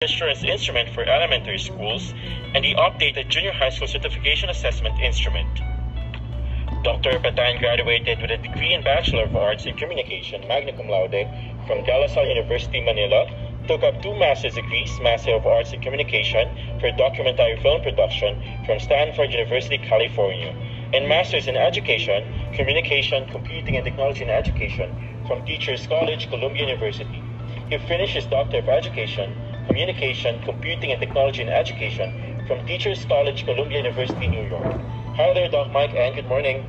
assurance instrument for elementary schools, and the updated junior high school certification assessment instrument. Dr. Patan graduated with a degree in Bachelor of Arts in Communication, magna cum laude, from De La Salle University, Manila, took up 2 master's degrees, Master of Arts in Communication for documentary film production from Stanford University, California, and Master's in Education, Communication, Computing and Technology in Education from Teachers College, Columbia University. He finished his Doctor of Education, Communication, Computing and Technology in Education from Teachers College, Columbia University, New York. Hi there, Doc Mike, and good morning.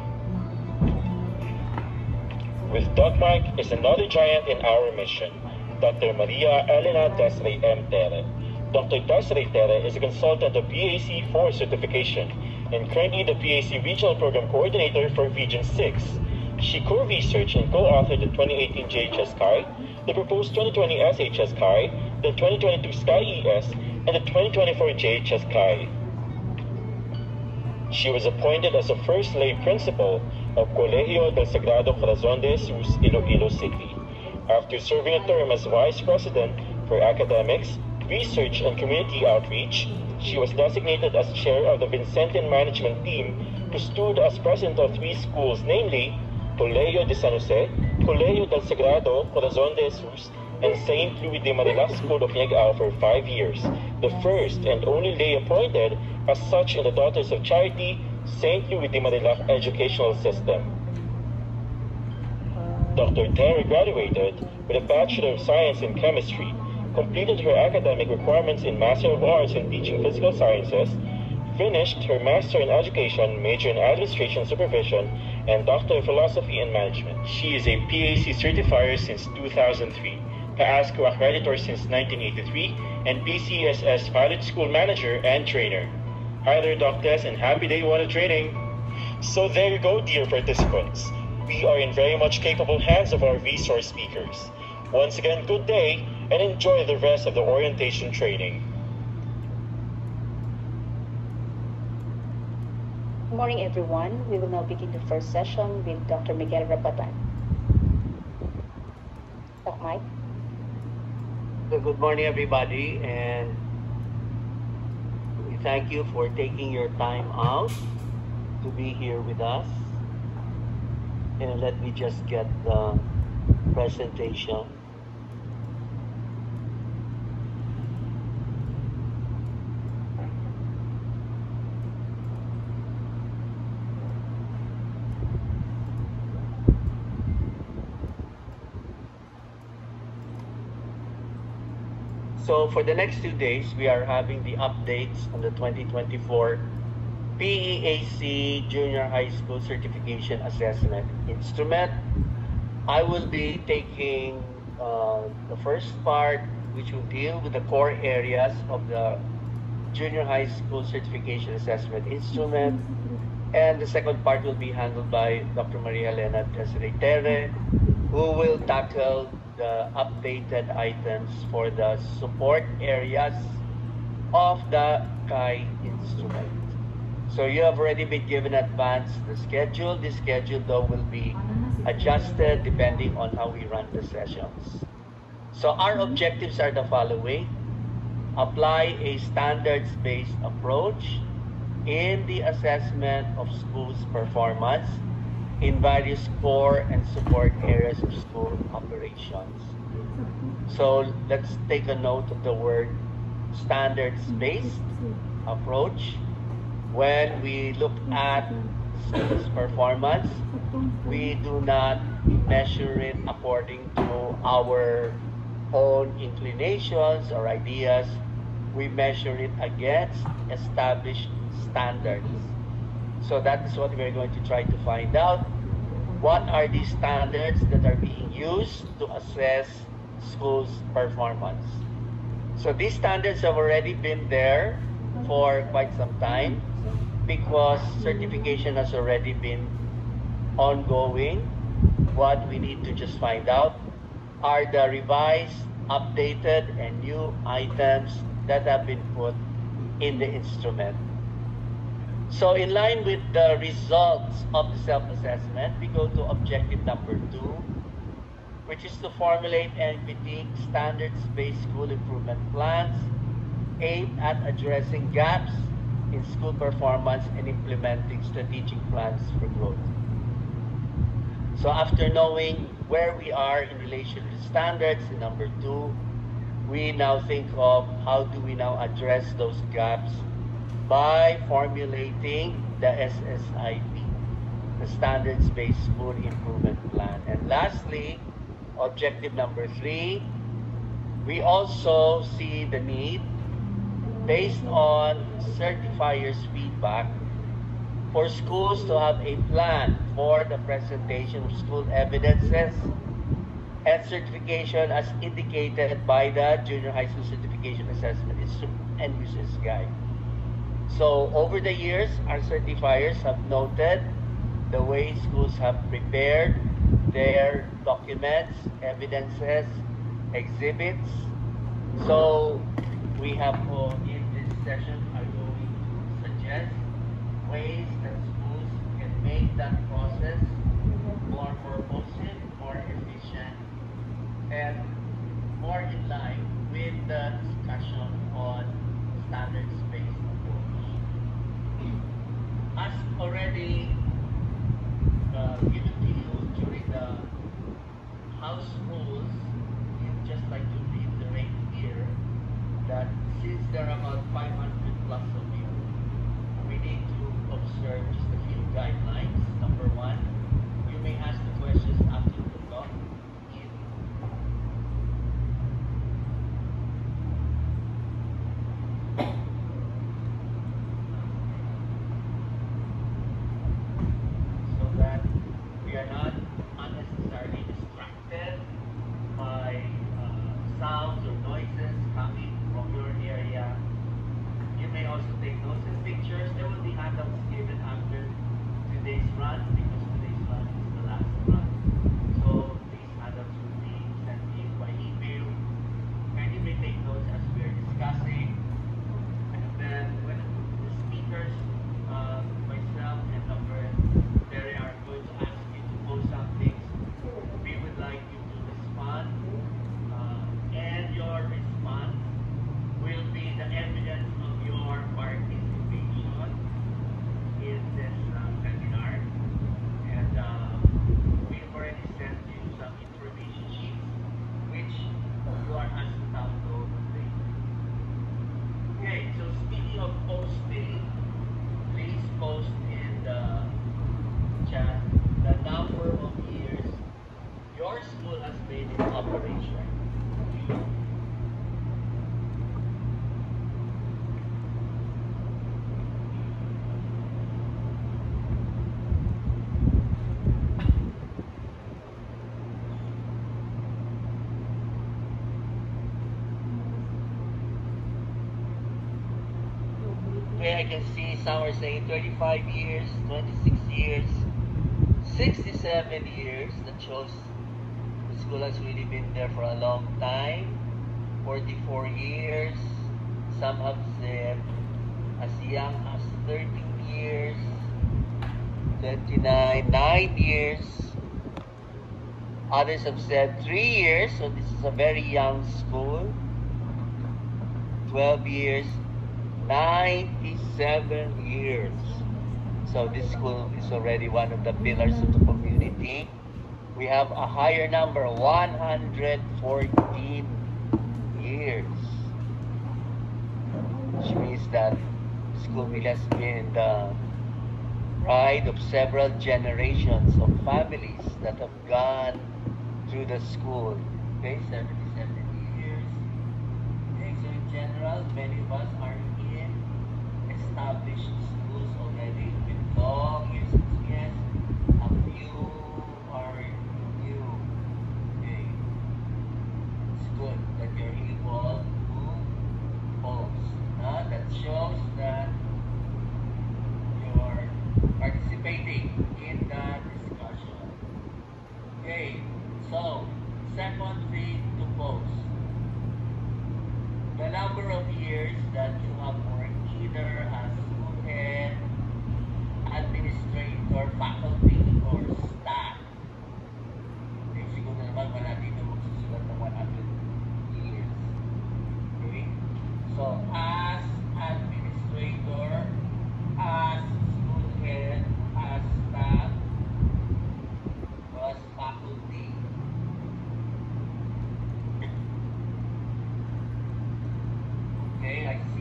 With Doc Mike is another giant in our mission, Dr. Maria Elena Desiree M. Tere. Dr. Desiree Tere is a consultant of PAC 4 certification and currently the PAC Regional Program Coordinator for Region 6. She co-researched and co-authored the 2018 JHS CHI, the proposed 2020 SHS CHI, the 2022 SKY ES, and the 2024 JHS CHI. She was appointed as the first lay principal of Colegio del Sagrado Corazón de Jesus, Iloilo City. After serving a term as Vice President for Academics, Research, and Community Outreach, she was designated as Chair of the Vincentian Management Team, who stood as President of 3 schools, namely Colegio de San Jose, Colegio del Sagrado Corazón de Jesus, and St. Louis de Manila School of Niagara for 5 years, the first and only lay appointed as such in the Daughters of Charity, St. Louis de Manila educational system. Dr. Tere graduated with a Bachelor of Science in Chemistry, completed her academic requirements in Master of Arts in Teaching Physical Sciences, finished her Master in Education, Major in Administration Supervision, and Doctor of Philosophy and Management. She is a PAC certifier since 2003, PASCO accreditor since 1983, and PCSS Pilot School Manager and Trainer. Hi there, Doc Des, and happy day one of training. So there you go, dear participants. We are in very much capable hands of our resource speakers. Once again, good day, and enjoy the rest of the orientation training. Good morning, everyone. We will now begin the first session with Dr. Miguel Rabatan. Doc Mike. Good morning, everybody, and we thank you for taking your time out to be here with us. And let me just get the presentation. So for the next 2 days, we are having the updates on the 2024 PEAC Junior High School Certification Assessment Instrument. I will be taking the first part, which will deal with the core areas of the Junior High School Certification Assessment Instrument. And the second part will be handled by Dr. Maria Elena Desiree Tere, who will tackle the updated items for the support areas of the CHI instrument. So you have already been given advance the schedule. The schedule, though, will be adjusted depending on how we run the sessions. So our objectives are the following: apply a standards-based approach in the assessment of schools' performance in various core and support areas of school operations. So let's take a note of the word standards-based approach. When we look at schools' performance, we do not measure it according to our own inclinations or ideas. We measure it against established standards. So that is what we're going to try to find out. What are these standards that are being used to assess schools' performance? So these standards have already been there for quite some time because certification has already been ongoing. What we need to just find out are the revised, updated, and new items that have been put in the instrument. So in line with the results of the self-assessment, we go to objective number 2, which is to formulate and critique standards-based school improvement plans aimed at addressing gaps in school performance and implementing strategic plans for growth. So after knowing where we are in relation to standards, in number 2, we now think of how do we now address those gaps by formulating the SSIP, the Standards-Based School Improvement Plan. And lastly, objective number 3, we also see the need, based on certifiers' feedback, for schools to have a plan for the presentation of school evidences and certification as indicated by the Junior High School Certification Assessment and Users Guide. So over the years, our certifiers have noted the way schools have prepared their documents, evidences, exhibits. So we have in this session are going to suggest ways that schools can make that process more purposive, more efficient, and more in line with the discussion on standards-based approach. As already given to you during the House rules, you'd just like to reiterate here that since there are about 500 plus of you, we need to observe just a few guidelines. Number 1, you may ask the questions after the talk. So that we are not unnecessarily distracted by sounds or noises coming from your area. You may also take notes and pictures. There will be handouts given after today's run, because today's run is the last run. So these handouts will be sent to you by email. And you may take notes as we are discussing. And then when the speakers, myself and Dr. Terry, are going to ask you to post some things, we would like you to respond. And your response will be the evidence of your participation in this seminar. And we've already sent you some information sheets, which you are asked to download later. Okay, so speaking of posting, please post in the chat the number of years your school has been in operation. Okay, I can see some are saying 35 years, 26 years, 67 years. That shows the school has really been there for a long time. 44 years. Some have said as young as 13 years. 29, 9 years. Others have said 3 years, so this is a very young school. 12 years. 97 years. So this school is already one of the pillars of the community. We have a higher number, 114 years. Which means that the school really has been the pride of several generations of families that have gone through the school. Okay, 77 years. Okay, so in general, many of us are in established schools already with long years experience. A few are new. Okay, it's good that you're able to post. That shows that you're participating in the discussion. Okay, so second thing to post. The number of years that you have worked either as school head, administrator, faculty, or staff. Okay, siguro naman wala dito magsusulat ng 100 years. Okay? So,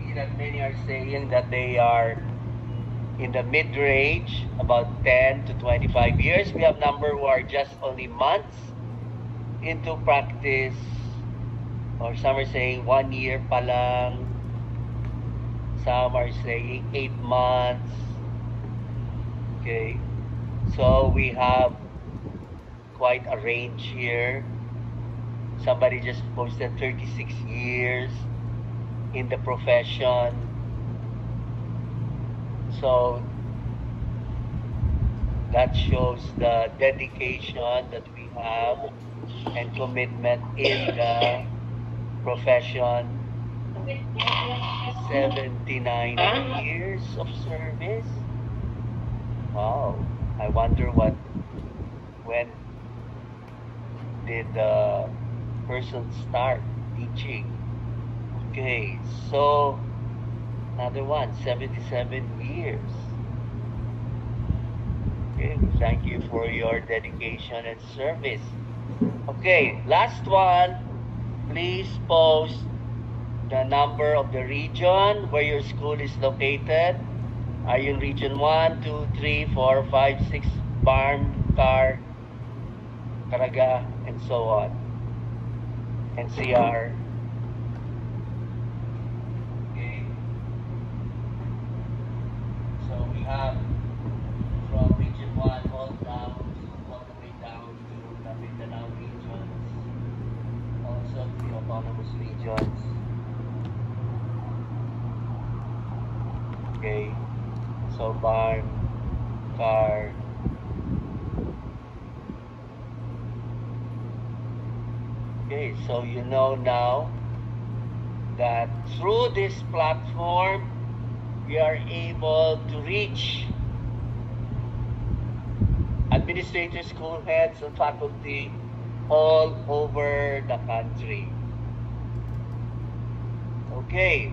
see that many are saying that they are in the mid-range, about 10 to 25 years. We have number who are just only months into practice, or some are saying 1 year pa lang, some are saying 8 months. Okay, so we have quite a range here. Somebody just posted 36 years in the profession. So that shows the dedication that we have and commitment in the profession. 79 years of service. Wow. I wonder when did the person start teaching. Okay, so another one, 77 years. Okay, thank you for your dedication and service. Okay, last one. Please post the number of the region where your school is located. Are you in region 1, 2, 3, 4, 5, 6, Barm, Car, Caraga, and so on. NCR. Okay. So we have from region 1 all the way down to the Mindanao regions, also the autonomous regions. Okay, so Barn, Car, okay, so you know now that through this platform we are able to reach administrators, school heads, and faculty all over the country. Okay.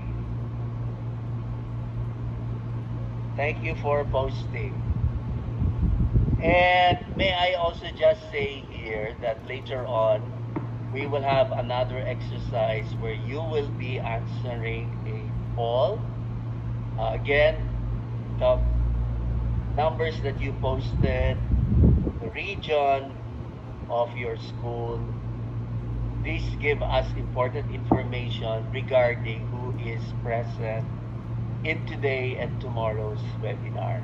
Thank you for posting. And may I also just say here that later on, we will have another exercise where you will be answering a poll. Again, the numbers that you posted, the region of your school, these give us important information regarding who is present in today and tomorrow's webinar.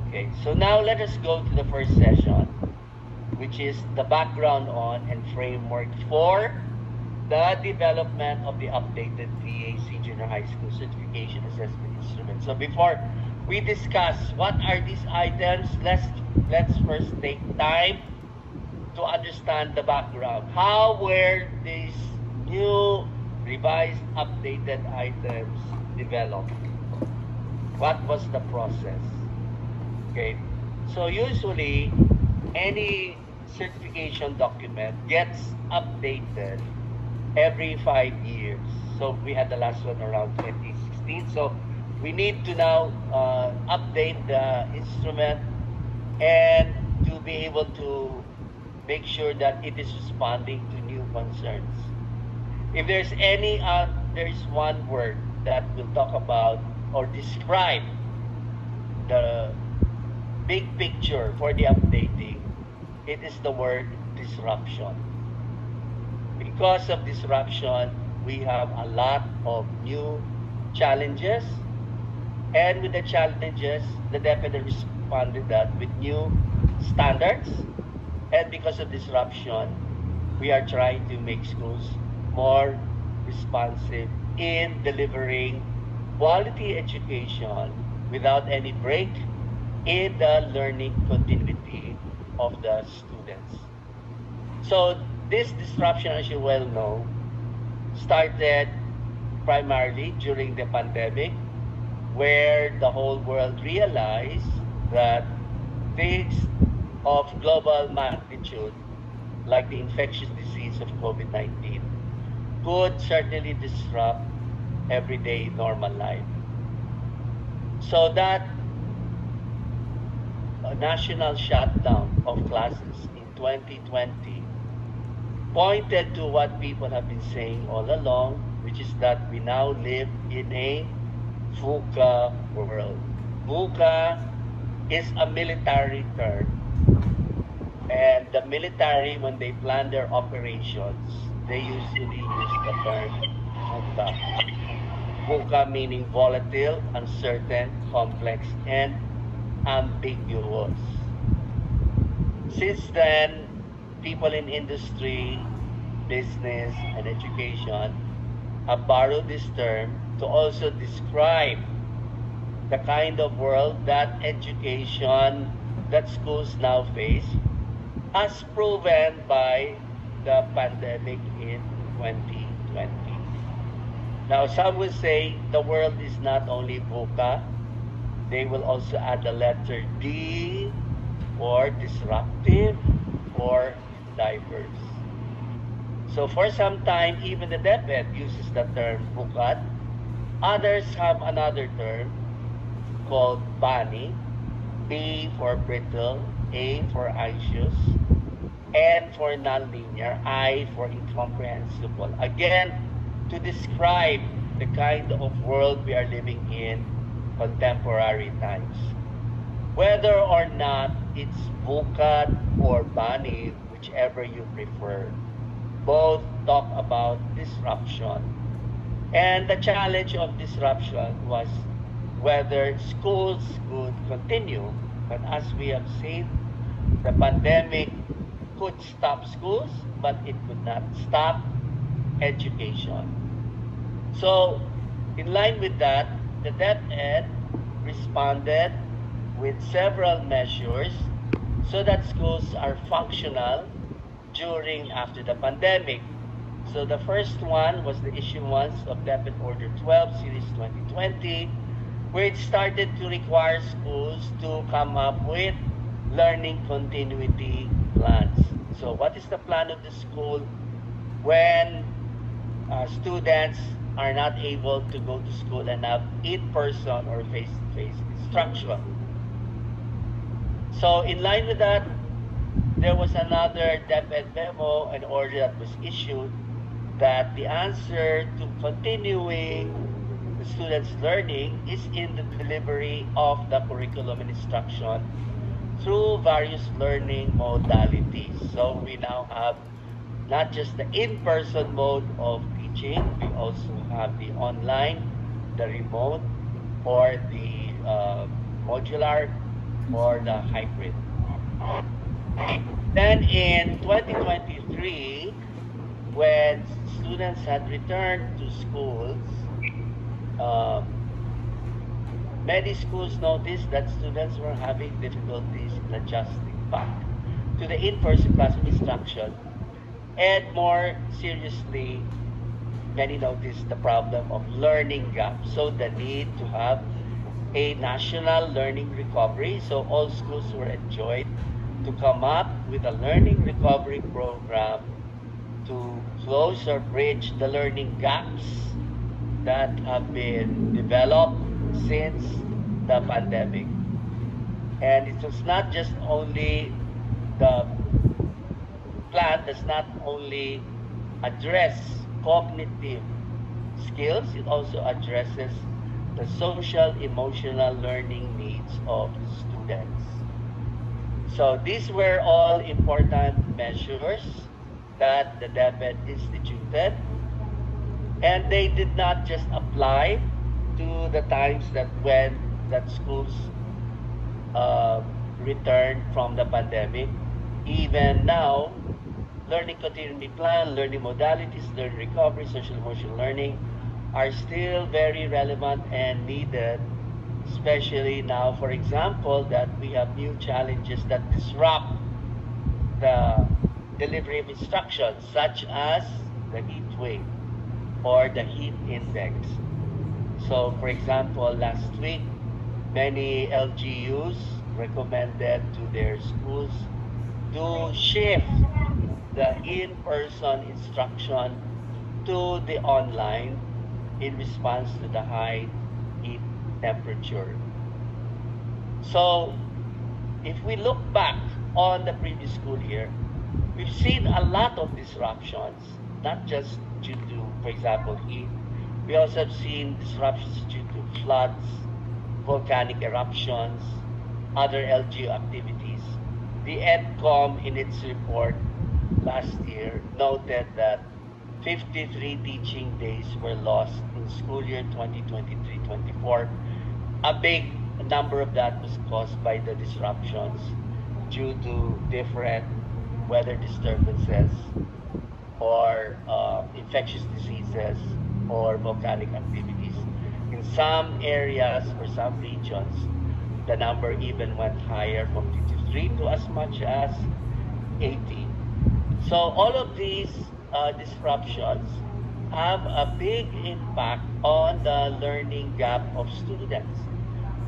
Okay, so now let us go to the first session, which is the background on and framework for the development of the updated VAC Junior High School Certification Assessment Instrument. So before we discuss what are these items, let's first take time to understand the background. How were these new, revised, updated items developed? What was the process? Okay, so usually any certification document gets updated every 5 years. So we had the last one around 2016. So we need to now update the instrument and to be able to make sure that it is responding to new concerns. If there's any, there's one word that will talk about or describe the big picture for the updating. It is the word disruption. Because of disruption, we have a lot of new challenges, and with the challenges, the DepEd responded that with new standards, and because of disruption, we are trying to make schools more responsive in delivering quality education without any break in the learning continuity of the students. So this disruption, as you well know, started primarily during the pandemic, where the whole world realized that things of global magnitude, like the infectious disease of COVID-19, could certainly disrupt everyday normal life. So that national shutdown of classes in 2020 pointed to what people have been saying all along, which is that we now live in a VUCA world. VUCA is a military term, and the military, when they plan their operations, they usually use the term VUCA. VUCA meaning volatile, uncertain, complex, and ambiguous. Since then, people in industry, business, and education have borrowed this term to also describe the kind of world that education, that schools now face, as proven by the pandemic in 2020. Now, some will say the world is not only VUCA, they will also add the letter D or disruptive or diverse. So for some time, even the DepEd uses the term VUCA. Others have another term called BANI, B for brittle, A for anxious, N for nonlinear, I for incomprehensible. Again, to describe the kind of world we are living in contemporary times. Whether or not it's VUCA or BANI, whichever you prefer, both talk about disruption. And the challenge of disruption was whether schools could continue. But as we have seen, the pandemic could stop schools, but it could not stop education. So, in line with that, the DepEd responded with several measures so that schools are functional during after the pandemic. So the first one was the issuance of DepEd Order 12 Series 2020, which started to require schools to come up with learning continuity plans. So what is the plan of the school when students are not able to go to school and have in-person or face-to-face instruction? So in line with that, there was another DepEd memo, an order that was issued, that the answer to continuing the students' learning is in the delivery of the curriculum and instruction through various learning modalities. So we now have not just the in-person mode of teaching, we also have the online, the remote, or the modular, or the hybrid. Then in 2023, when students had returned to schools, many schools noticed that students were having difficulties in adjusting back to the in-person classroom instruction. And more seriously, many noticed the problem of learning gaps. So the need to have a national learning recovery. So all schools were enjoined to come up with a learning recovery program to close or bridge the learning gaps that have been developed since the pandemic. And it was not just only the plan does not only address cognitive skills, it also addresses the social emotional learning needs of the students. So these were all important measures that the DepEd instituted, and they did not just apply to the times that when that schools returned from the pandemic. Even now, learning continuity plan, learning modalities, learning recovery, social emotional learning are still very relevant and needed, especially now, for example, that we have new challenges that disrupt the delivery of instruction, such as the heat wave or the heat index. So, for example, last week, many LGUs recommended to their schools to shift the in-person instruction to the online in response to the high heat temperature. So, if we look back on the previous school year, we've seen a lot of disruptions, not just due to for example, heat. We also have seen disruptions due to floods, volcanic eruptions, other LGU activities. The EDCOM, in its report last year, noted that 53 teaching days were lost in school year 2023-24. A big number of that was caused by the disruptions due to different weather disturbances or infectious diseases or volcanic activities. In some areas or some regions, the number even went higher from 53 to as much as 80. So all of these disruptions have a big impact on the learning gap of students.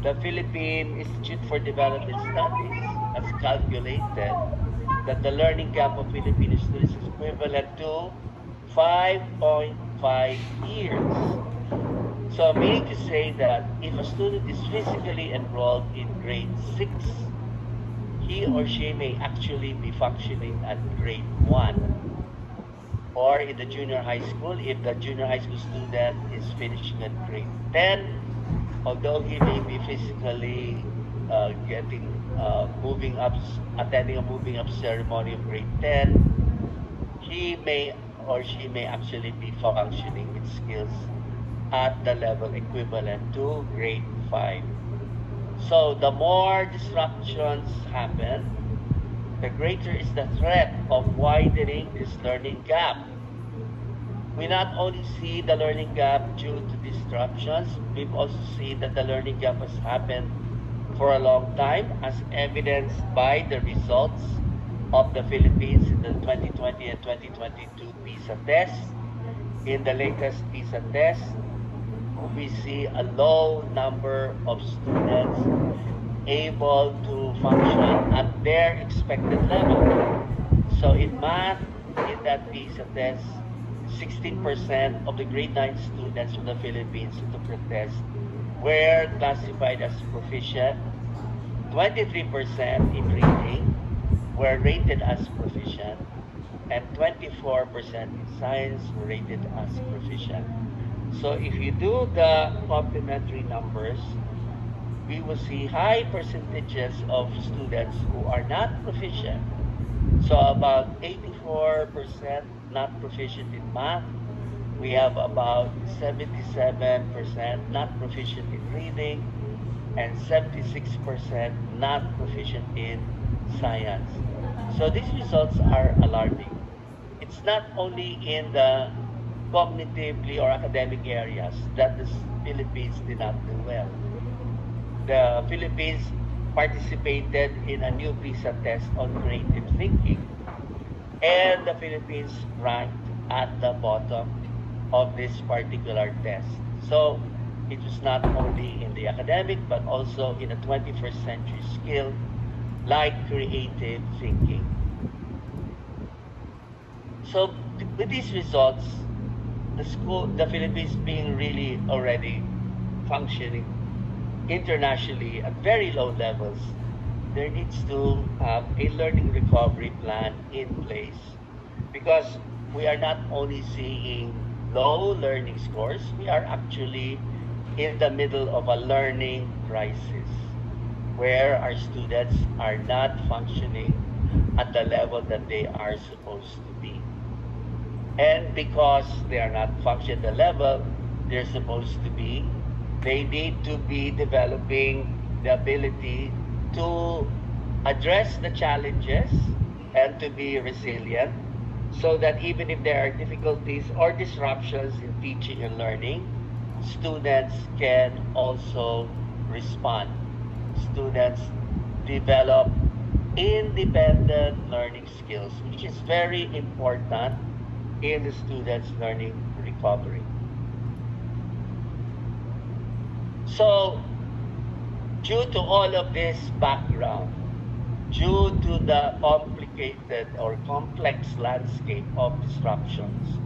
The Philippine Institute for Development Studies has calculated that the learning gap of Filipino students is equivalent to 5.5 years. So meaning to say that if a student is physically enrolled in grade 6, he or she may actually be functioning at grade 1. Or in the junior high school, if the junior high school student is finishing at grade 10, although he may be physically moving up, attending a moving up ceremony of grade 10, he may or she may actually be functioning with skills at the level equivalent to grade 5. So the more disruptions happen, the greater is the threat of widening this learning gap. We not only see the learning gap due to disruptions, we've also seen that the learning gap has happened for a long time, as evidenced by the results of the Philippines in the 2020 and 2022 PISA tests. In the latest PISA test, we see a low number of students able to function at their expected level. So in math, in that PISA test, 16% of the grade 9 students from the Philippines who took the test were classified as proficient. 23% in reading were rated as proficient, and 24% in science were rated as proficient. So if you do the complementary numbers, we will see high percentages of students who are not proficient. So about 84% not proficient in math. We have about 77% not proficient in reading, and 76% not proficient in science. So these results are alarming. It's not only in the cognitively or academic areas that the Philippines did not do well. The Philippines participated in a new PISA test on creative thinking, and the Philippines ranked at the bottom of this particular test. So it was not only in the academic but also in a 21st century skill like creative thinking. So with these results, the Philippines being really already functioning internationally at very low levels, there needs to have a learning recovery plan in place, because we are not only seeing low learning scores, we are actually in the middle of a learning crisis where our students are not functioning at the level that they are supposed to be. And because they are not functioning at the level they're supposed to be, they need to be developing the ability to address the challenges and to be resilient, so that even if there are difficulties or disruptions in teaching and learning, students can also respond. Students develop independent learning skills, which is very important in the students' learning recovery. So, due to all of this background, due to the complicated or complex landscape of disruptions,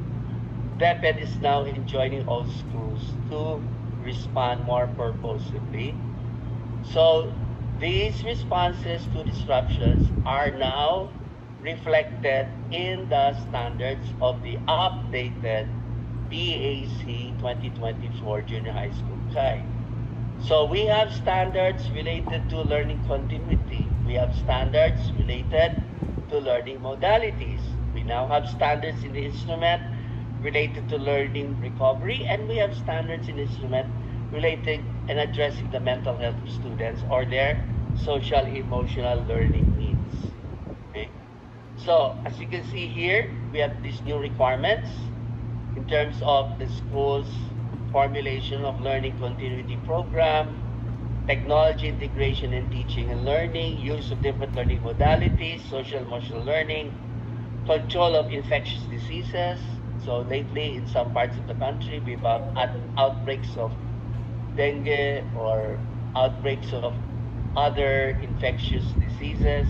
DepEd is now enjoining all schools to respond more purposefully. So these responses to disruptions are now reflected in the standards of the updated BAC 2024 Junior High School CHI. So we have standards related to learning continuity. We have standards related to learning modalities. We now have standards in the instrument related to learning recovery, and we have standards in the instrument related and addressing the mental health of students or their social emotional learning needs. Okay? So as you can see here, we have these new requirements in terms of the school's formulation of learning continuity program, technology integration in teaching and learning, use of different learning modalities, social emotional learning, control of infectious diseases. So lately in some parts of the country, we've had outbreaks of dengue or outbreaks of other infectious diseases.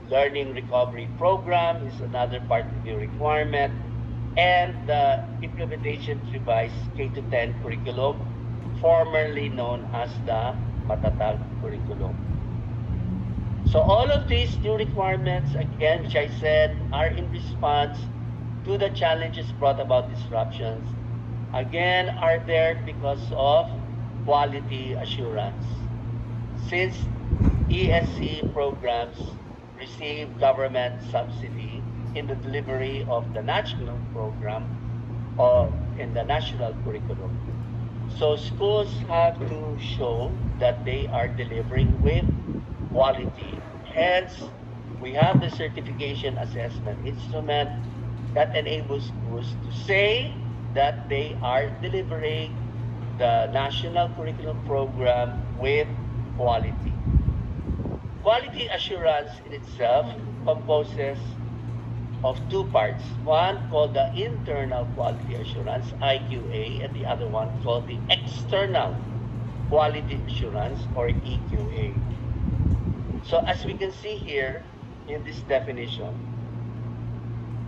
Learning recovery program is another part of the requirement, and the implementation of revised K-10 curriculum, formerly known as the Matatag curriculum. So all of these new requirements, again, which I said, are in response to the challenges brought about disruptions, again, are there because of quality assurance. Since ESC programs receive government subsidy in the delivery of the national program or in the national curriculum. So schools have to show that they are delivering with quality. Hence, we have the certification assessment instrument that enables schools to say that they are delivering the national curriculum program with quality. Quality assurance in itself composes of two parts. One called the internal quality assurance, IQA, and the other one called the external quality assurance, or EQA. So as we can see here in this definition,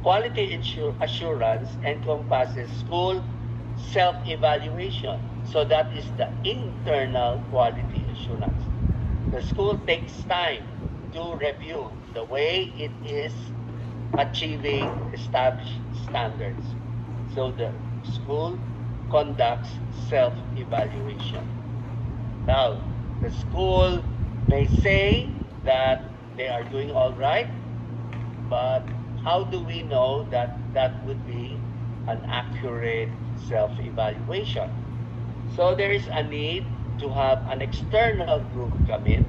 quality assurance encompasses school self-evaluation. So that is the internal quality assurance. The school takes time to review the way it is achieving established standards. So the school conducts self-evaluation. Now, the school may say that they are doing all right, but how do we know that that would be an accurate self-evaluation? So there is a need to have an external group come in.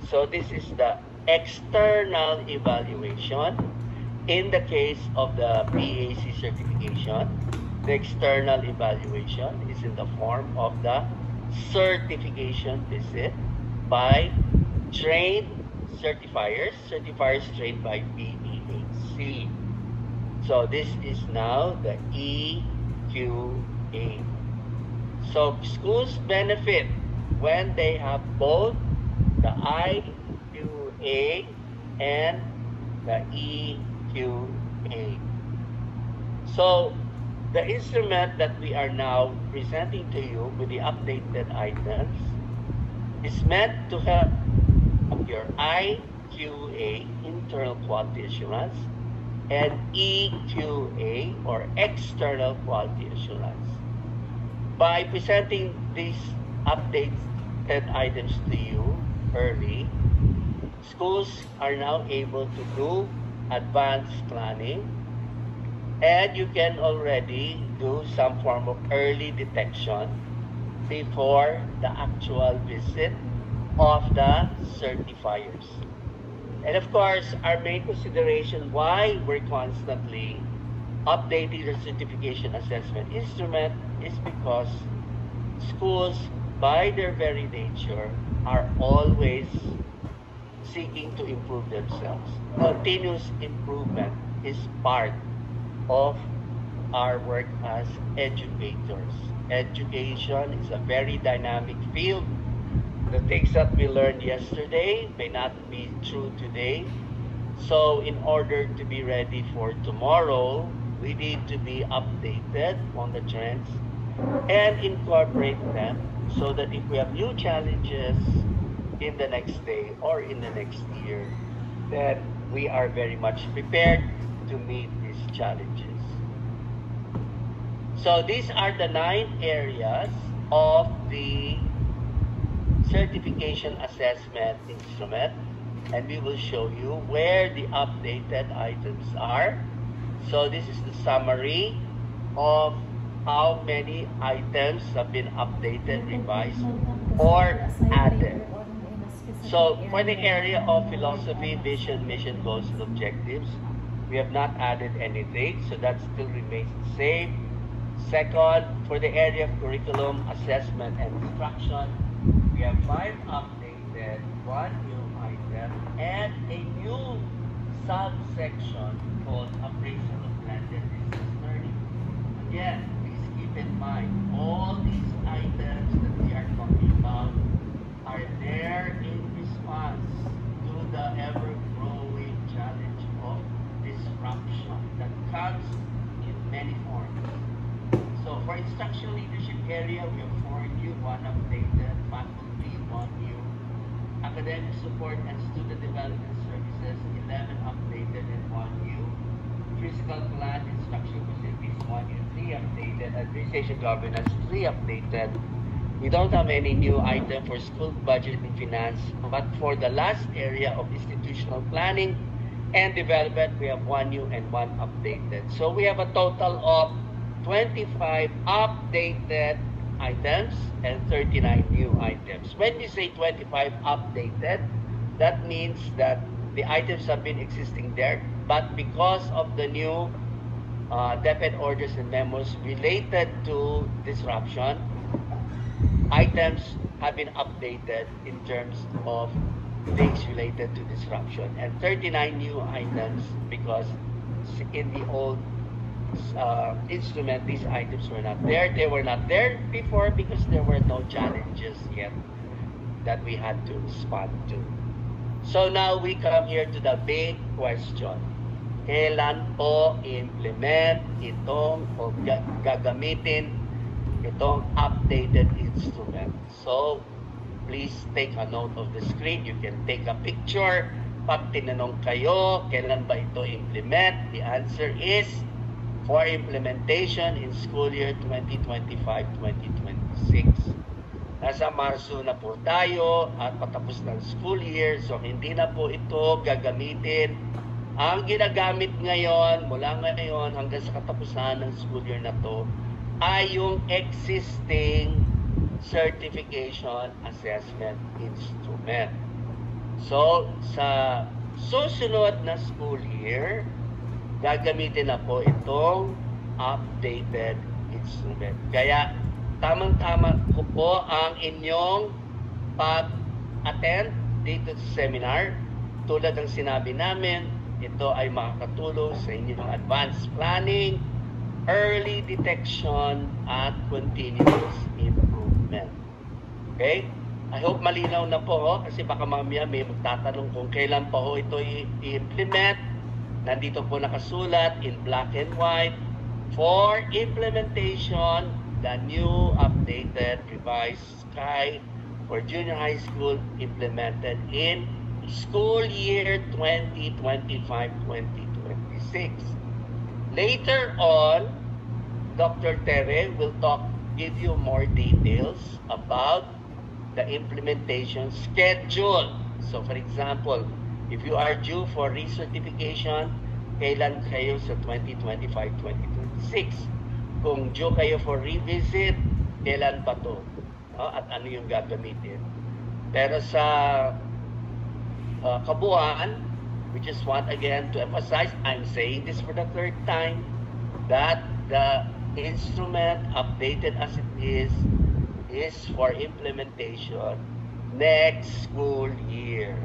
So this is the external evaluation. In the case of the BAC certification, the external evaluation is in the form of the certification visit by trained certifiers trained by BEHC. So this is now the EQA. So schools benefit when they have both the IQA and the EQA. So the instrument that we are now presenting to you with the updated items is meant to help your IQA, internal quality assurance, and EQA, or external quality assurance. By presenting these updated items to you early, schools are now able to do advanced planning, and you can already do some form of early detection before the actual visit of the certifiers. And of course, our main consideration why we're constantly updating the certification assessment instrument is because schools, by their very nature, are always seeking to improve themselves. Continuous improvement is part of our work as educators. Education is a very dynamic field. The things that we learned yesterday may not be true today. So in order to be ready for tomorrow, we need to be updated on the trends and incorporate them so that if we have new challenges in the next day or in the next year, then we are very much prepared to meet these challenges. So these are the 9 areas of the certification assessment instrument, and we will show you where the updated items are. So this is the summary of how many items have been updated, revised, or added. So for the area of philosophy, vision, mission, goals, and objectives, we have not added anything, so that still remains the same. Second, for the area of curriculum, assessment, and instruction, we have 5 updated, 1 new item, and a new subsection called appraisal of blended distance learning. Again, please keep in mind, all these items that we are talking about are there in response to the ever-growing challenge of disruption that comes in many forms. So for instructional leadership area, we have 4 new, 1 updated, faculty, 1 new, academic support and student development services, 11 updated and 1 new, physical plant, instruction facilities, 1 new, 3 updated, administration governance, 3 updated. We don't have any new item for school budget and finance, but for the last area of institutional planning and development, we have 1 new and 1 updated. So we have a total of 25 updated items and 39 new items. When you say 25 updated, that means that the items have been existing there, but because of the new DepEd orders and memos related to disruption, items have been updated in terms of things related to disruption, and 39 new items because in the old instrument, these items were not there. They were not there before because there were no challenges yet that we had to respond to. So now we come here to the big question. Kailan po implement itong o gagamitin itong updated instrument? So please take a note of the screen. You can take a picture. Pag tinanong kayo, kailan ba ito implement? The answer is for implementation in school year 2025-2026. Nasa Marso na po tayo at patapos ng school year, so hindi na po ito gagamitin. Ang ginagamit ngayon, mula ngayon hanggang sa katapusan ng school year na to, ay yung existing certification assessment instrument. So, sa susunod na school year, gagamitin na po itong updated instrument. Kaya, tamang-tama po ang inyong pag-attend dito sa seminar. Tulad ng sinabi namin, ito ay makakatulong sa inyong advanced planning, early detection, at continuous improvement. Okay? I hope malinaw na po kasi baka mamaya may magtatanong kung kailan pa ito i-implement. Nandito po nakasulat in black and white for implementation, the new updated revised SKY for junior high school implemented in school year 2025-2026. Later on, Dr. Tere will give you more details about the implementation schedule. So for example, if you are due for recertification, kailan kayo sa 2025-2026? Kung due kayo for revisit, kailan pa to? At ano yung gagamitin? Pero sa kabuuan, we just want again to emphasize, I'm saying this for the 3rd time, that the instrument, updated as it is for implementation next school year.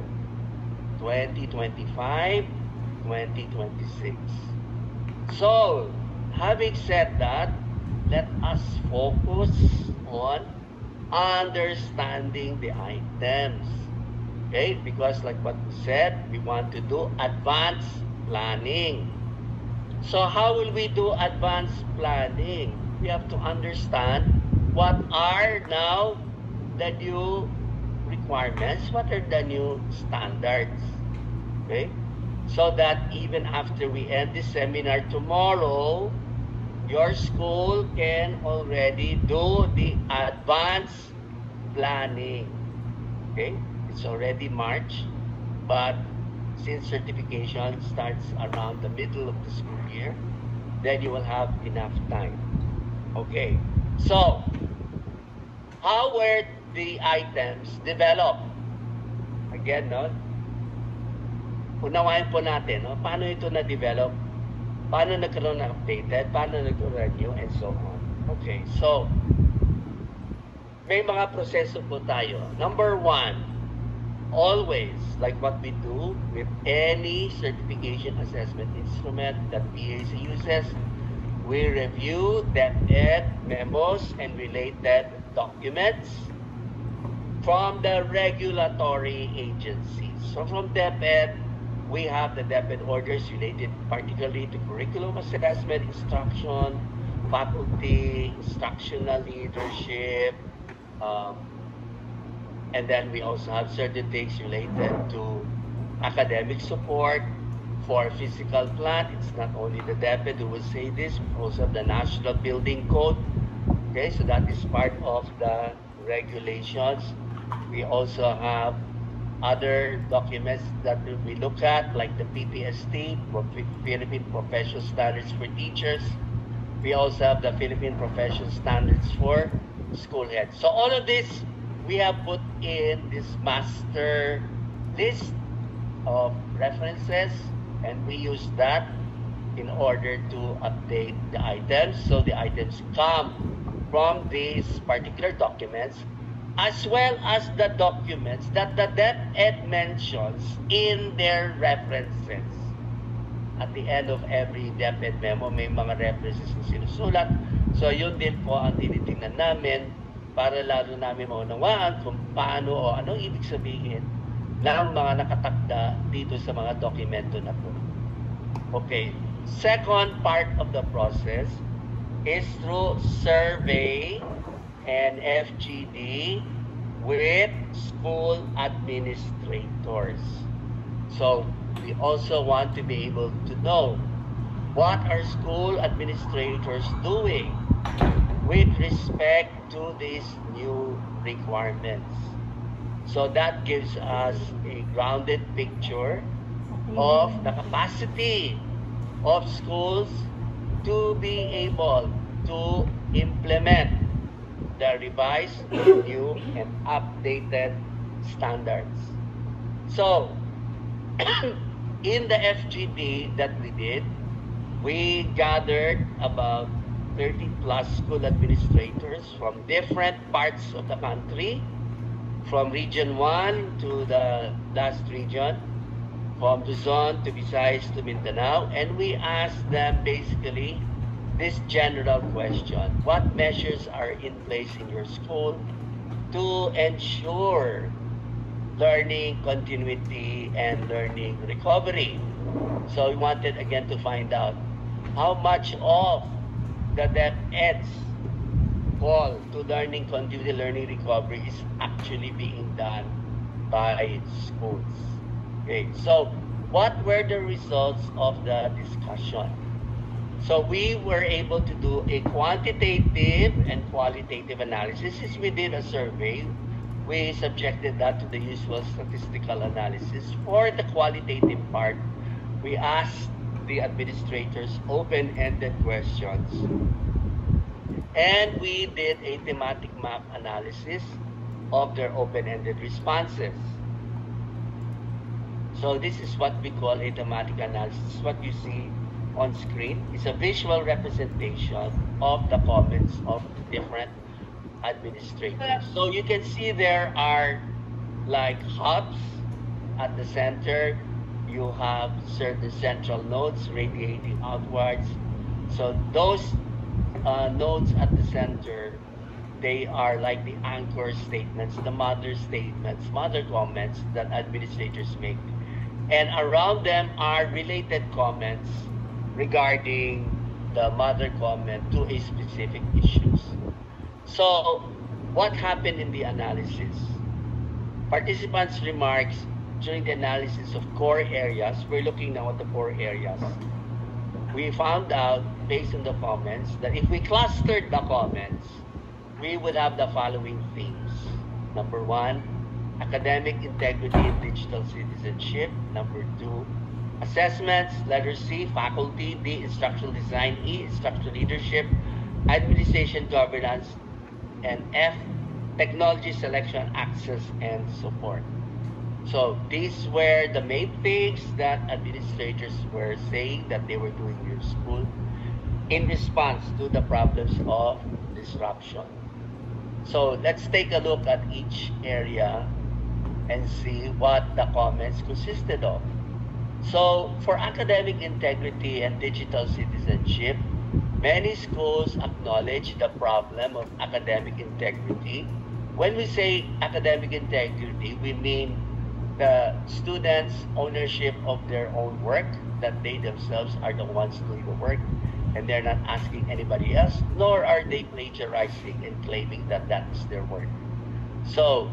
2025-2026. So, having said that, let us focus on understanding the items. Okay? Because like what we said, we want to do advanced planning. So how will we do advanced planning? We have to understand what are now the new requirements, what are the new standards, okay? So that even after we end this seminar tomorrow, your school can already do the advanced planning. Okay, it's already March, but since certification starts around the middle of the school year, then you will have enough time. Okay, so how were the items developed? Again, no? Unawain po natin, no? Paano ito na-develop? Paano nagkaroon ng updated? Paano nagkaroon new? And so on. Okay, so may mga proseso po tayo. Number one, always, like what we do with any certification assessment instrument that PAC uses, we review DepEd memos and related documents from the regulatory agencies. So from DepEd, we have the DepEd orders related particularly to curriculum assessment, instruction, faculty, instructional leadership, and then we also have certain things related to academic support for physical plant. It's not only the DepEd who will say this, we also have the National Building Code. Okay, so that is part of the regulations. We also have other documents that we look at, like the PPST, Philippine Professional Standards for Teachers. We also have the Philippine Professional Standards for School Heads. So all of this, we have put in this master list of references, and we use that in order to update the items. So the items come from these particular documents, as well as the documents that the DepEd mentions in their references. At the end of every DepEd memo, may mga references na sinusulat. So yun din po ang tinitingnan namin para lalo namin maunawaan kung paano o anong ibig sabihin ng mga nakatakda dito sa mga dokumento na po. Okay, second part of the process is through survey and FGD with school administrators. So we also want to be able to know what are school administrators doing with respect to these new requirements. So that gives us a grounded picture of the capacity of schools to be able to implement the revised, new, and updated standards. So, in the FGD that we did, we gathered about 30 plus school administrators from different parts of the country, from Region 1 to the last region, from Luzon to Visayas to Mindanao, and we asked them basically this general question: what measures are in place in your school to ensure learning continuity and learning recovery? So we wanted again to find out how much of the DepEd's call to learning continuity, learning recovery is actually being done by schools. Okay, so what were the results of the discussion? So we were able to do a quantitative and qualitative analysis. Since we did a survey, we subjected that to the usual statistical analysis. For the qualitative part, we asked the administrators open-ended questions, and we did a thematic map analysis of their open-ended responses. So this is what we call a thematic analysis. What you see on screen is a visual representation of the comments of different administrators. So you can see there are like hubs at the center. You have certain central nodes radiating outwards. So those nodes at the center, they are like the anchor statements, the mother statements, mother comments that administrators make. And around them are related comments regarding the mother comment to a specific issues. So what happened in the analysis? Participants' remarks during the analysis of core areas. We're looking now at the core areas. We found out based on the comments, that if we clustered the comments, we would have the following themes. Number 1, academic integrity and digital citizenship. Number 2, assessments. Letter C, faculty. D, instructional design. E, instructional leadership, administration, governance. And F, technology selection, access, and support. So these were the main things that administrators were saying that they were doing in your school in response to the problems of disruption. So let's take a look at each area and see what the comments consisted of. So for academic integrity and digital citizenship, many schools acknowledge the problem of academic integrity. When we say academic integrity, we mean the students' ownership of their own work, that they themselves are the ones doing the work and they're not asking anybody else, nor are they plagiarizing and claiming that that is their work. So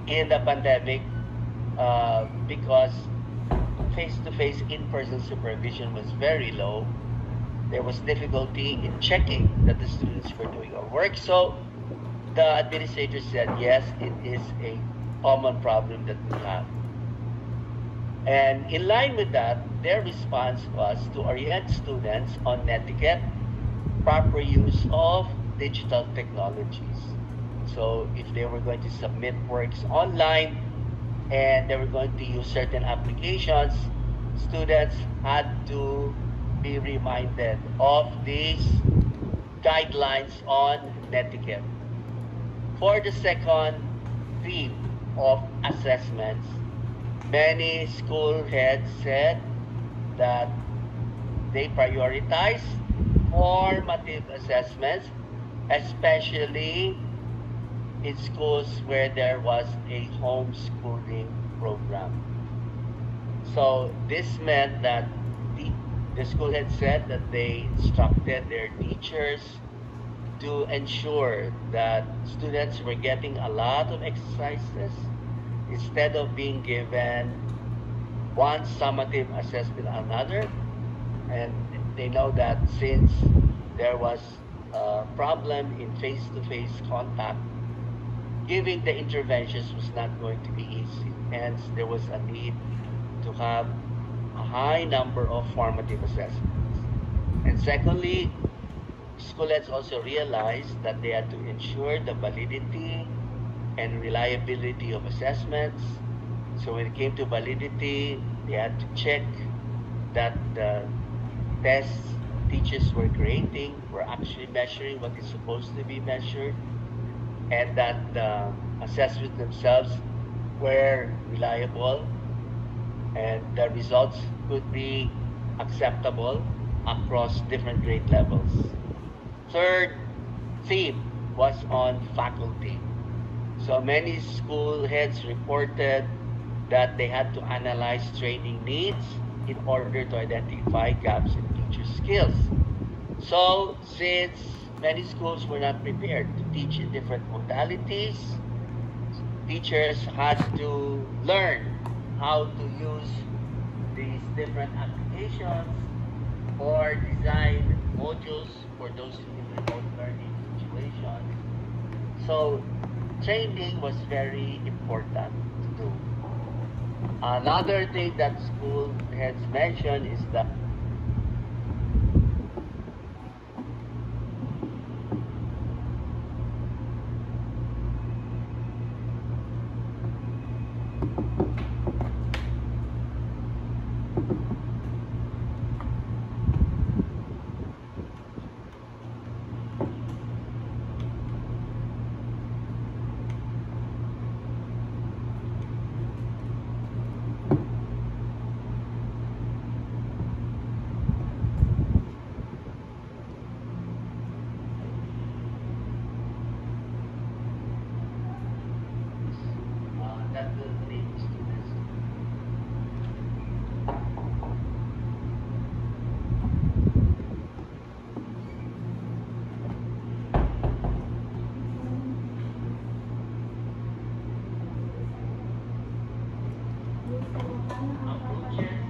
in the pandemic, because face-to-face in-person supervision was very low, there was difficulty in checking that the students were doing their work. So the administrator said, yes, it is a common problem that we have. And in line with that, their response was to orient students on netiquette, proper use of digital technologies. So if they were going to submit works online and they were going to use certain applications, students had to be reminded of these guidelines on netiquette. For the second theme of assessments, many school heads said that they prioritize formative assessments, especially in schools where there was a homeschooling program. So this meant that the school had said that they instructed their teachers to ensure that students were getting a lot of exercises instead of being given one summative assessment or another. And they know that since there was a problem in face-to-face contact, giving the interventions was not going to be easy. Hence, there was a need to have a high number of formative assessments. And secondly, school heads also realized that they had to ensure the validity and reliability of assessments. So when it came to validity, they had to check that the tests teachers were creating were actually measuring what is supposed to be measured, and that the assessments themselves were reliable and the results could be acceptable across different grade levels. Third theme was on faculty. So many school heads reported that they had to analyze training needs in order to identify gaps in teacher skills. So since many schools were not prepared to teach in different modalities, teachers had to learn how to use these different applications or design modules for those in remote learning situations. So training was very important to do. Another thing that school heads mentioned is that that will lead students approaches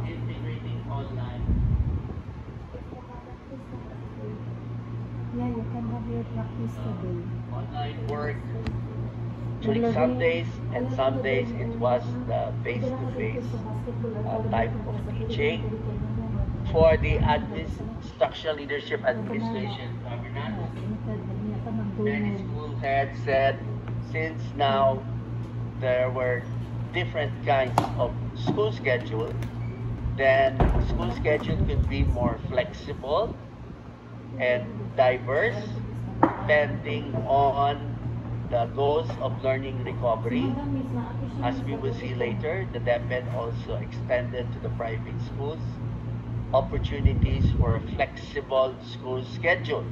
integrating online. Yeah, you can have your practice today. Online work during some days, and some days it was the face-to-face type of teaching. For the instructional leadership administration governance, many school heads said since now there were different kinds of school schedule, then school schedule could be more flexible and diverse depending on the goals of learning recovery. As we will see later, the DepEd also extended to the private schools opportunities for a flexible school schedule.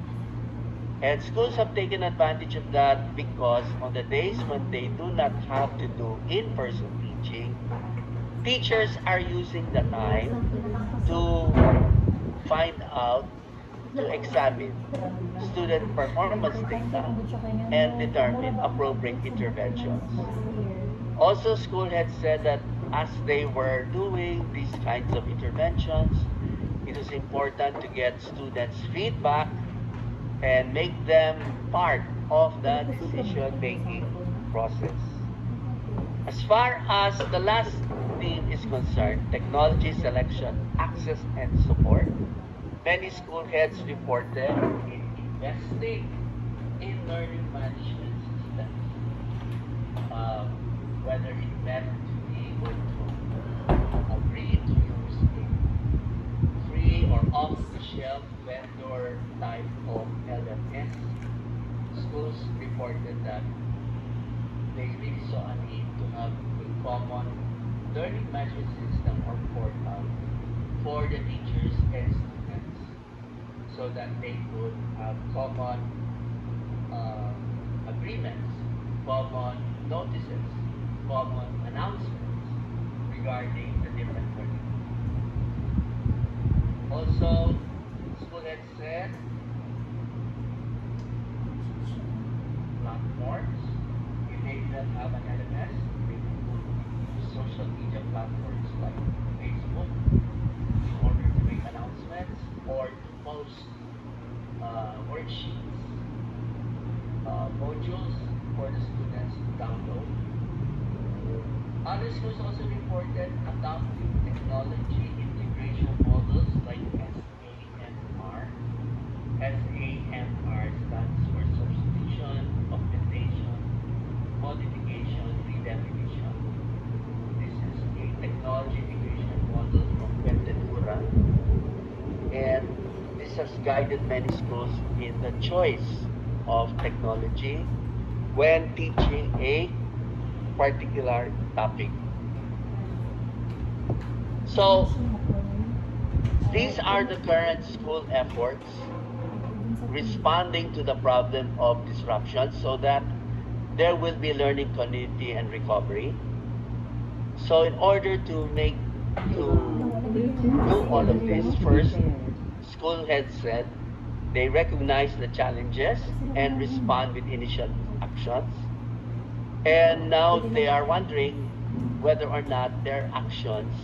And schools have taken advantage of that because on the days when they do not have to do in-person teaching, teachers are using the time to find out, to examine student performance data and determine appropriate interventions. Also, school heads said that as they were doing these kinds of interventions, it is important to get students' feedback and make them part of the decision-making process. As far as the last theme is concerned, technology selection, access, and support, many school heads reported investing in learning management systems, whether it meant to be able to agree to use a free or off-the-shelf vendor type of LMS. Schools reported that they really saw a need to have a common learning management system or portal for the teachers and students so that they could have common agreements, common notices, common announcements regarding the different learning. Also, school had said platforms, if they do not have an LMS, they could use social media platforms like Facebook in order to make announcements or to post worksheets, modules for the students to download. Other schools also reported adopting technology integration models like SAMR. SAMR stands for substitution, augmentation, modification, redefinition. This is a technology integration model from Ventura, and this has guided many schools in the choice of technology when teaching a particular topic. So, these are the current school efforts responding to the problem of disruption so that there will be learning continuity and recovery. So in order to do all of this, first, school heads said they recognize the challenges and respond with initial actions. And now they are wondering whether or not their actions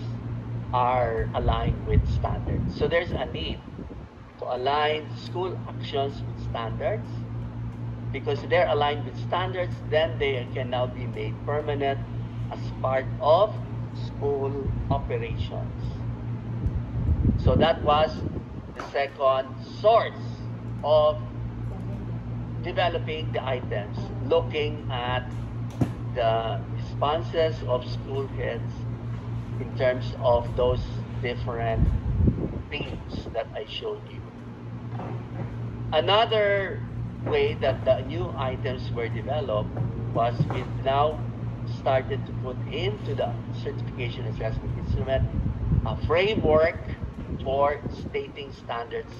are aligned with standards. So there's a need to align school actions with standards, because if they're aligned with standards, then they can now be made permanent as part of school operations. So that was the second source of developing the items, looking at the responses of school heads in terms of those different themes that I showed you. Another way that the new items were developed was we've now started to put into the certification assessment instrument a framework for stating standards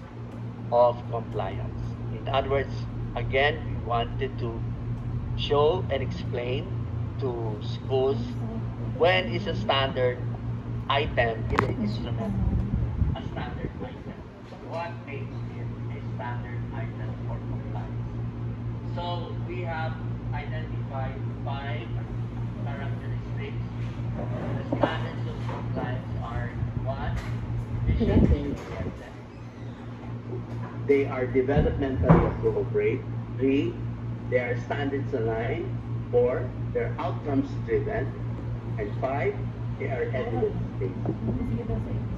of compliance. In other words, again, we wanted to show and explain to schools when is a standard item in the instrument a standard item. What makes it a standard item for compliance? So we have identified 5 characteristics. The standards of compliance are 1, efficiency, they are developmentally appropriate. 3, they are standards aligned. 4, they're outcomes driven. And 5, they are evidence-based.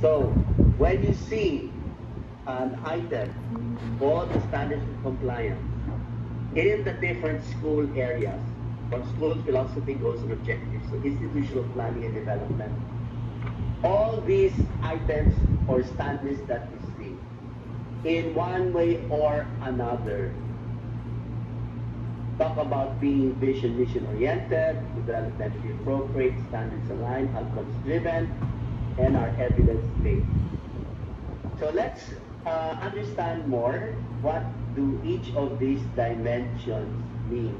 So when you see an item for the standards of compliance in the different school areas, from school philosophy, goals and objectives, to institutional planning and development, all these items or standards that we see, in one way or another, talk about being vision, mission-oriented, developmentally appropriate, standards-aligned, outcomes-driven, and are evidence-based. So let's understand more what do each of these dimensions mean.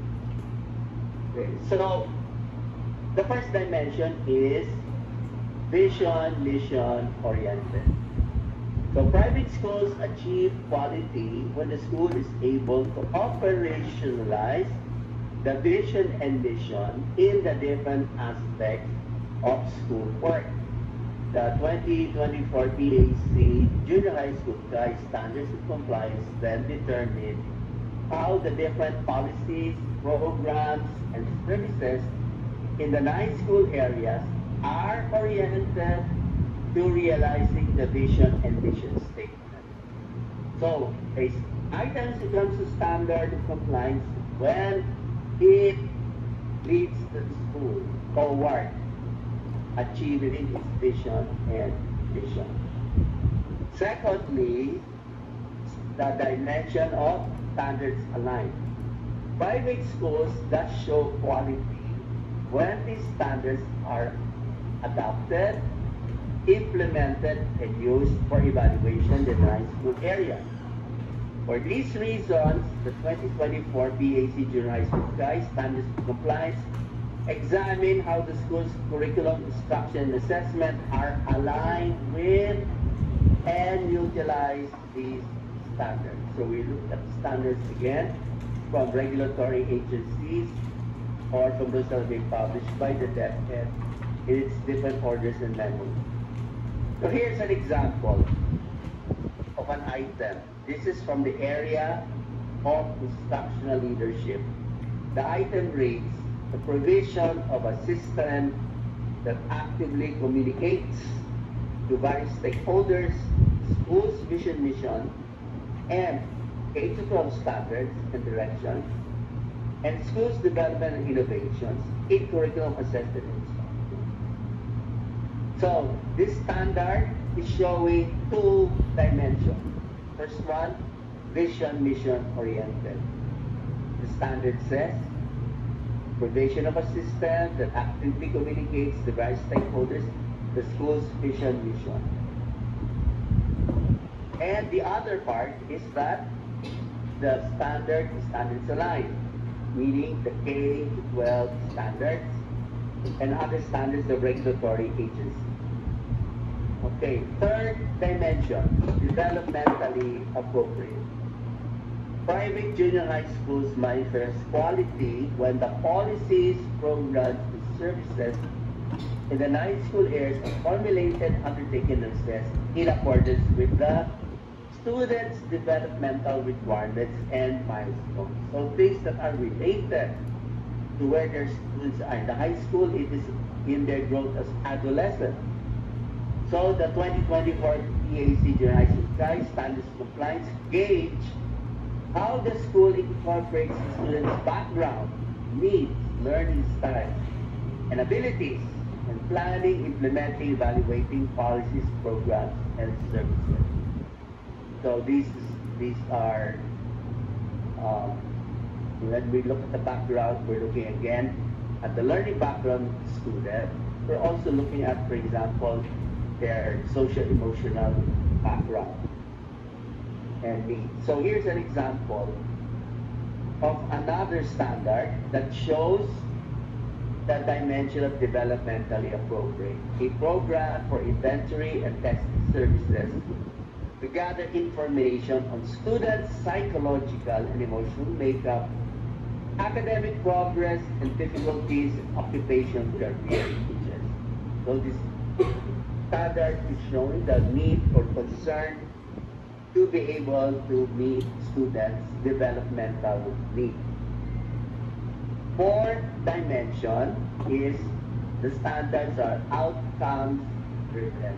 Okay. So the first dimension is vision, mission-oriented. So private schools achieve quality when the school is able to operationalize the vision and mission in the different aspects of school work. The 2024 PAC Junior High School Guide Standards of Compliance then determine how the different policies, programs, and services in the 9 school areas are oriented to realizing the vision and mission statement. So, items becomes a standard of compliance when it leads the school toward achieving its vision and mission. Secondly, the dimension of standards aligned. Private schools that show quality when these standards are adopted, implemented, and used for evaluation in the 9 school areas. For these reasons, the 2024 PAC Junior High School Guide Standards of Compliance examine how the school's curriculum, instruction, and assessment are aligned with and utilize these standards. So we look at standards again from regulatory agencies or from those that have been published by the DepEd in its different orders and memos. So here's an example of an item. This is from the area of instructional leadership. The item reads, the provision of a system that actively communicates to various stakeholders, schools' vision, mission, and K-12 standards and directions, and schools' development and innovations in curriculum assessment and instruction. So this standard is showing 2 dimensions. First one, vision, mission oriented. The standard says, provision of a system that actively communicates to various stakeholders the school's vision, mission. And the other part is that the standard is standards aligned, meaning the K-12 standards and other standards of regulatory agencies. Okay, third dimension, developmentally appropriate. Private junior high schools manifest quality when the policies, programs, and services in the 9 school areas are formulated, undertaken, and assessed in accordance with the students' developmental requirements and milestones. So things that are related to where their students are. In the high school, it is in their growth as adolescents. So the 2024 PAC Junior High School Guide Standards of Compliance gauge how the school incorporates students' background, needs, learning styles, and abilities, and planning, implementing, evaluating policies, programs, and services. So these are, when we look at the background, we're looking again at the learning background of the student. We're also looking at, for example, their social-emotional background and needs. So here's an example of another standard that shows the dimension of developmentally appropriate. A program for inventory and testing services to gather information on students' psychological and emotional makeup, academic progress, and difficulties in occupation, career, features. So this standard is showing the need or concern to be able to meet students' developmental needs. Fourth dimension is the standards are outcomes driven.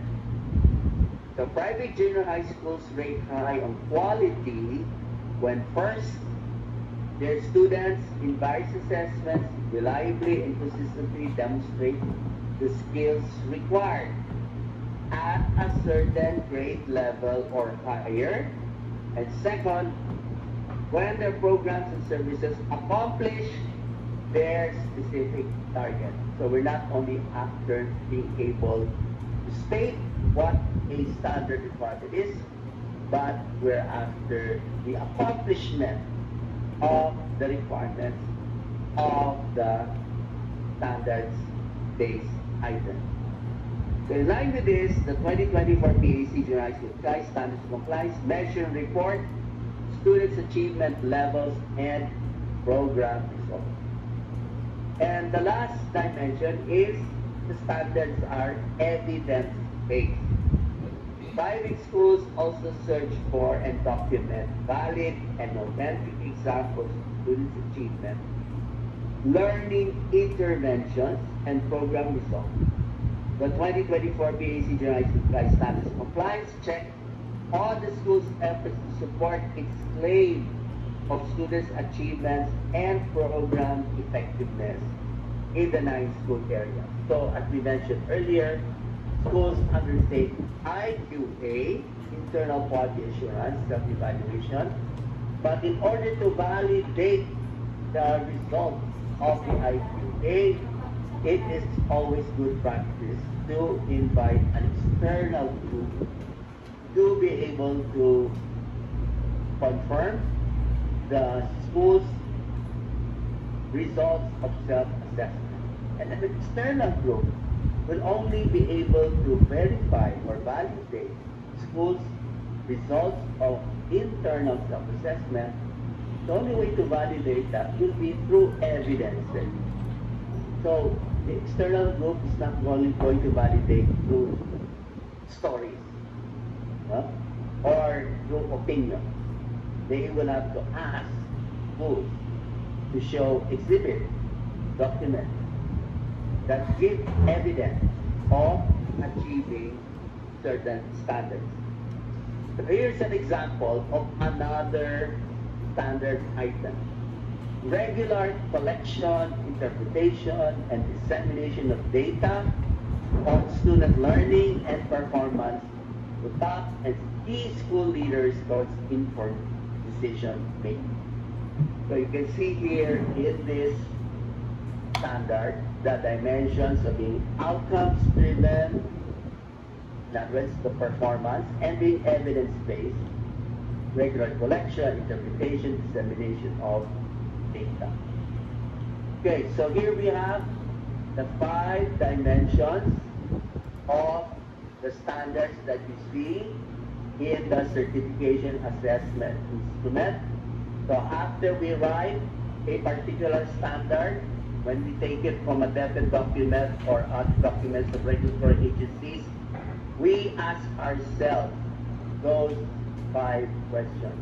So private junior high schools rate high on quality when first, their students in various assessments reliably and consistently demonstrate the skills required at a certain grade level or higher. And second, when their programs and services accomplish their specific target. So we're not only after being able to state what a standard requirement is, but we're after the accomplishment of the requirements of the standards-based item. So in line with this, the 2024 PAC Junior High School Standards Compliance Measure and Report students' achievement levels and program results. And the last dimension is the standards are evidence-based. Private schools also search for and document valid and authentic examples of students' achievement, learning interventions, and program results. The 2024 PAC Junior High School Standards Compliance check on the school's efforts to support its claim of students' achievements and program effectiveness in the 9 school areas. So, as we mentioned earlier, schools undertake IQA, internal quality assurance, self-evaluation, but in order to validate the results of the IQA, it is always good practice to invite an external group to be able to confirm the school's results of self-assessment. And an external group will only be able to verify or validate schools' results of internal self-assessment. The only way to validate that will be through evidence. So the external group is not only going to validate through stories or through opinion. They will have to ask schools to show exhibit, documents that give evidence of achieving certain standards. So here's an example of another standard item. Regular collection, interpretation, and dissemination of data on student learning and performance to top and key school leaders towards informed decision making. So you can see here in this standard the dimensions of being outcomes driven, that was the performance, and being evidence-based, regular collection, interpretation, dissemination of data. Okay, so here we have the 5 dimensions of the standards that you see in the certification assessment instrument. So after we write a particular standard, when we take it from a DepEd document or other documents of regulatory agencies, we ask ourselves those 5 questions.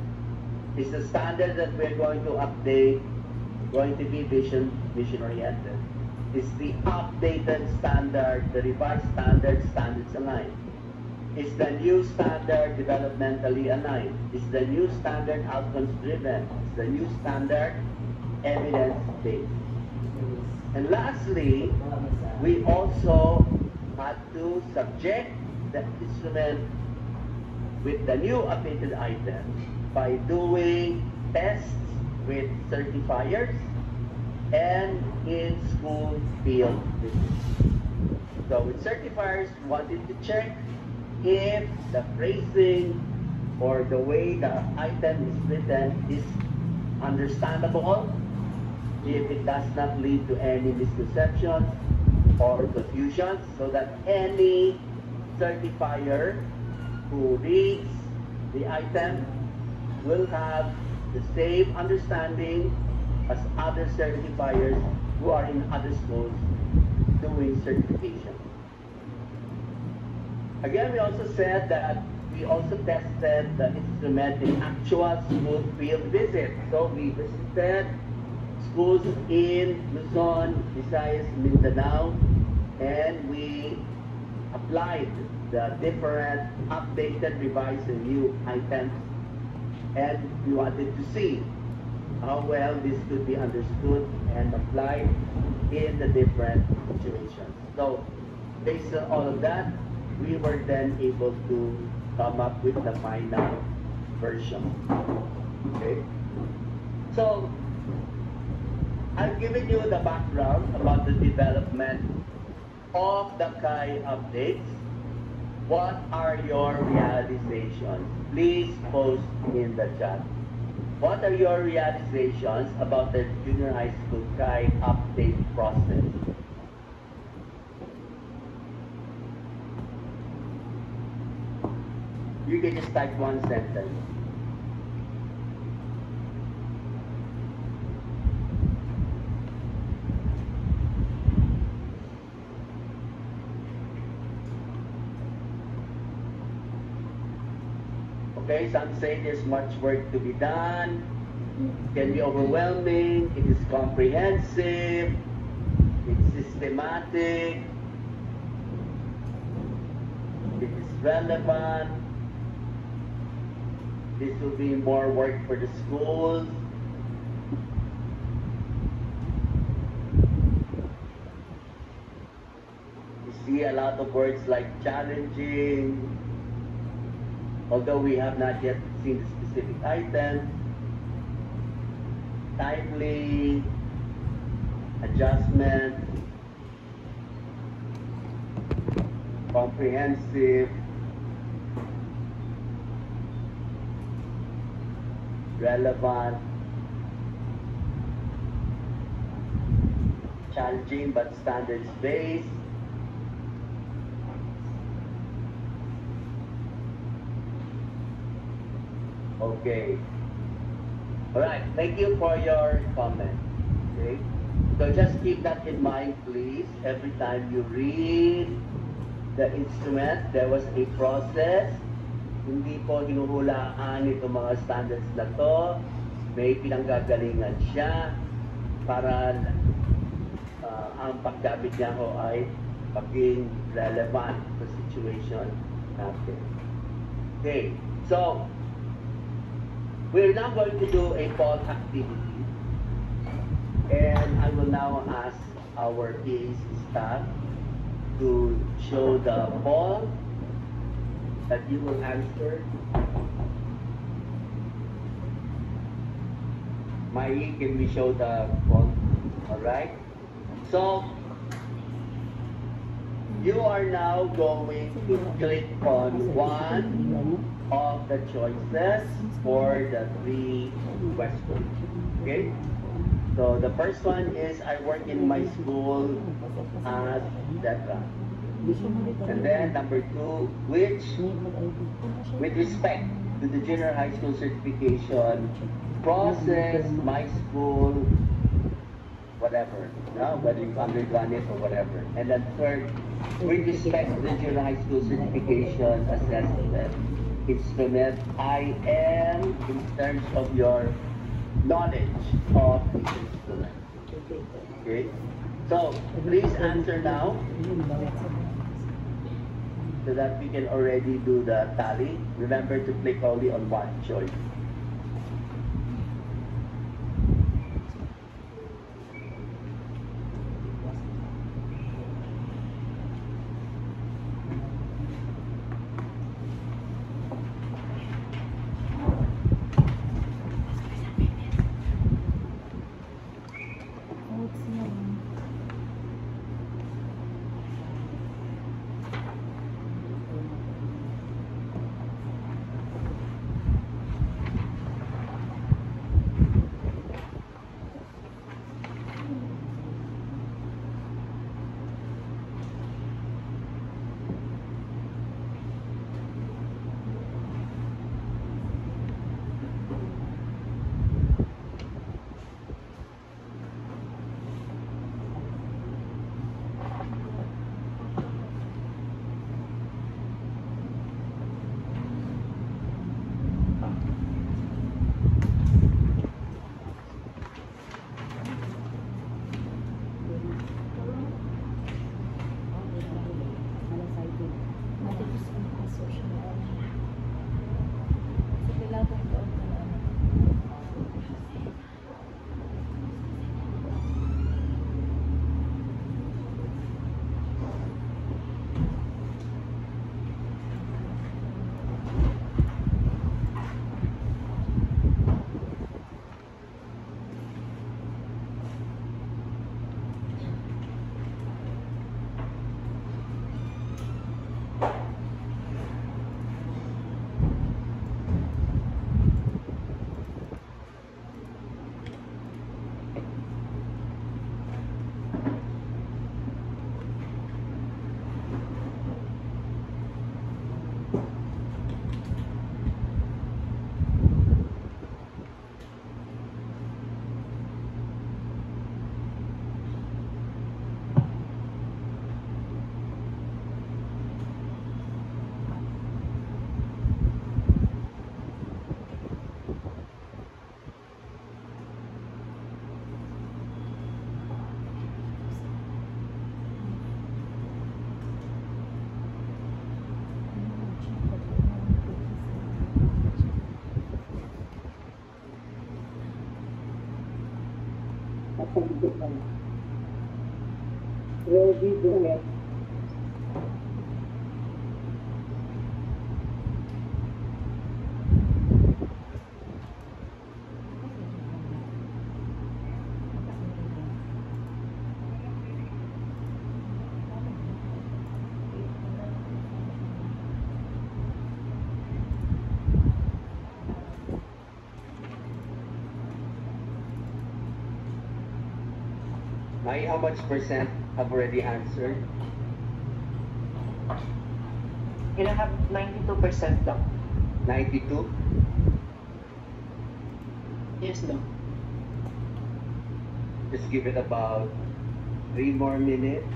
Is the standard that we're going to update going to be vision-oriented? Is the updated standard, the revised standards aligned? Is the new standard developmentally aligned? Is the new standard outcomes-driven? Is the new standard evidence-based? And lastly, we also had to subject the instrument with the new updated items by doing tests with certifiers and in school field visits. So with certifiers, we wanted to check if the phrasing or the way the item is written is understandable, if it does not lead to any misconceptions or confusion, so that any certifier who reads the item will have the same understanding as other certifiers who are in other schools doing certification. Again, we also said that we also tested the instrument in actual school field visit. So we visited schools in Luzon, Visayas, Mindanao, and we applied the different updated, revised, and new items, and we wanted to see how well this could be understood and applied in the different situations. So based on all of that, we were then able to come up with the final version. Okay? So I've given you the background about the development of the KAI updates. What are your realizations? Please post in the chat. What are your realizations about the junior high school KAI update process? You can just type one sentence. Okay, some say there's much work to be done. It can be overwhelming. It is comprehensive. It's systematic. It is relevant. This will be more work for the schools. You see a lot of words like challenging, although we have not yet seen the specific items. Timely, adjustment, comprehensive, relevant, challenging but standards-based, okay. All right, thank you for your comment. Okay, so just keep that in mind, please. Every time you read the instrument, there was a process. Hindi po hinuhulaan itong mga standards na to. May pinanggagalingan siya para ang paggamit niya ho ay maging relevant sa situation natin. Okay, so we're now going to do a poll activity, and I will now ask our PAC staff to show the poll that you will answer. Mai, can we show the poll? Alright. So, you are now going to click on one of the choices for the 3 questions. Okay? So, the first one is, I work in my school as etc. And then number 2, which, with respect to the junior high school certification process, my school, whatever, no? Whether you've undergone it or whatever. And then third, with respect to the junior high school certification assessment instrument, I am in terms of your knowledge of the instrument. Okay? So, please answer now, so that we can already do the tally. Remember to click only on one choice. Will be doing it. How much percent have already answered? You have 92% lang. 92? Yes, no. Just give it about 3 more minutes.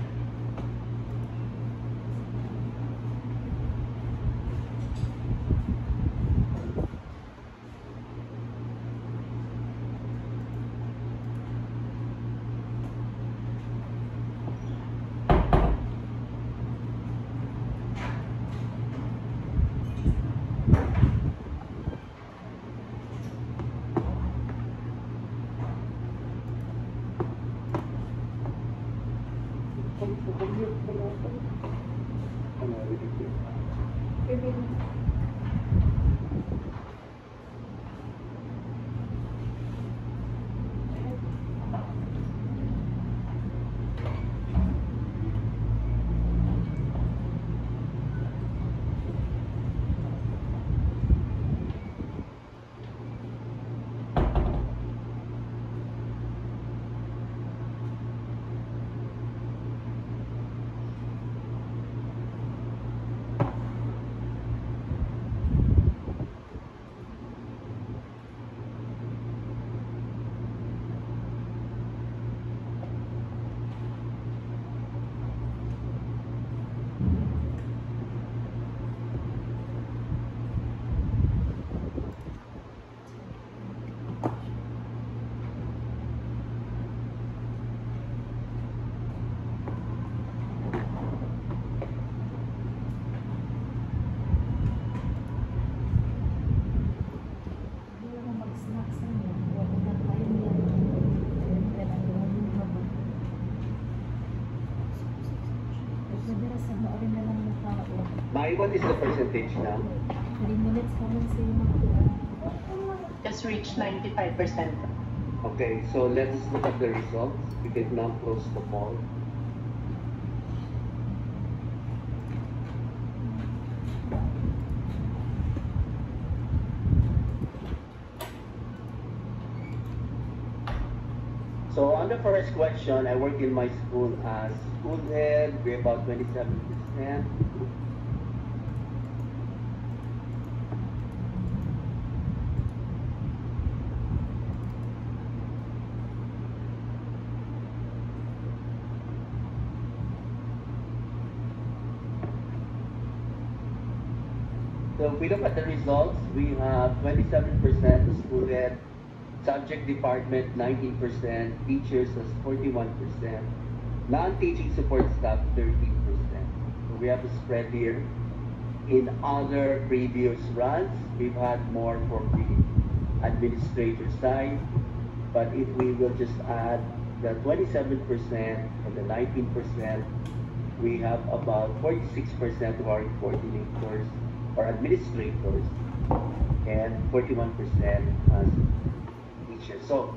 What is the percentage now? 3 minutes kami sa Just reached 95%. Okay, so let's look at the results. We can now close the poll. So on the first question, I work in my school as school head. We're about 27%. So if we look at the results, we have 27% school head, subject department 19%, teachers as 41%, non-teaching support staff 13%. So we have a spread here. In other previous runs, we've had more from the administrator side, but if we will just add the 27% and the 19%, we have about 46% of our coordinators or administrators and 41% as teachers. So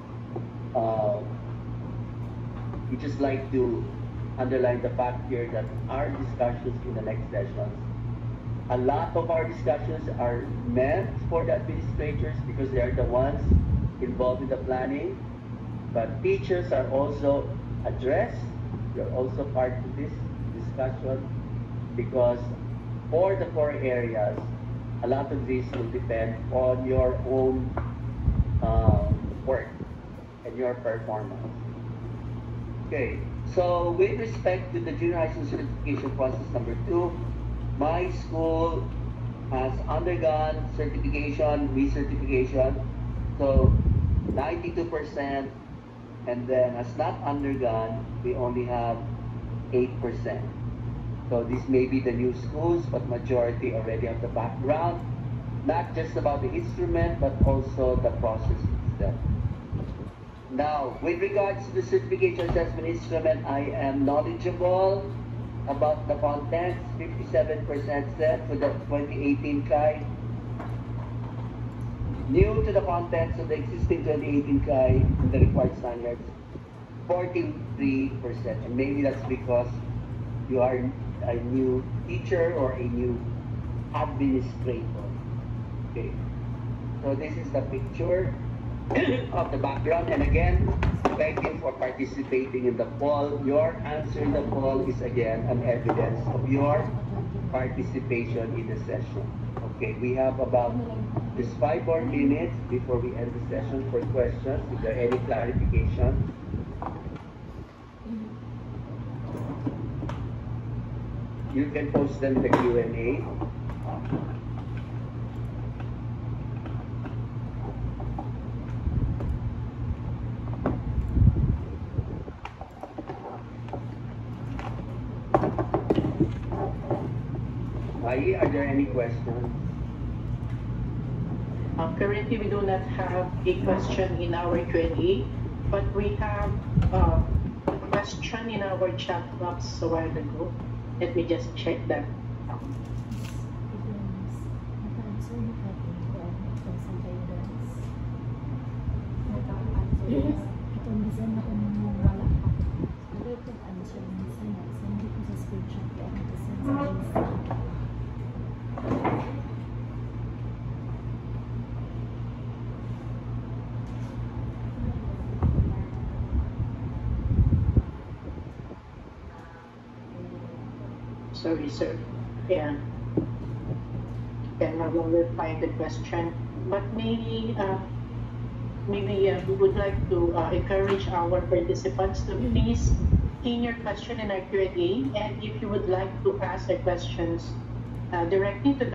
we just like to underline the fact here that our discussions in the next sessions, a lot of our discussions are meant for the administrators because they are the ones involved in the planning, but teachers are also addressed. They're also part of this discussion because for the core areas, a lot of this will depend on your own work and your performance. Okay, so with respect to the junior high school certification process number 2, my school has undergone certification, recertification, so 92%, and then has not undergone, we only have 8%. So this may be the new schools, but majority already have the background, not just about the instrument, but also the process itself. Now, with regards to the certification assessment instrument, I am knowledgeable about the contents. 57% said for the 2018 KAI. New to the contents of the existing 2018 KAI, the required standards, 43%. And maybe that's because you are a new teacher or a new administrator. Okay. So this is the picture of the background. And again, thank you for participating in the poll. Your answer in the poll is again an evidence of your participation in the session. Okay, we have about just 5 more minutes before we end the session for questions. Is there any clarification? You can post them in the Q&A. Are there any questions? Currently, we do not have a question in our Q&A, but we have a question in our chat box a while ago. Let me just check that. Sorry, sir. Yeah. Can no longer find the question, but maybe we would like to encourage our participants to please key your question in our Q&A, and if you would like to ask the questions directly to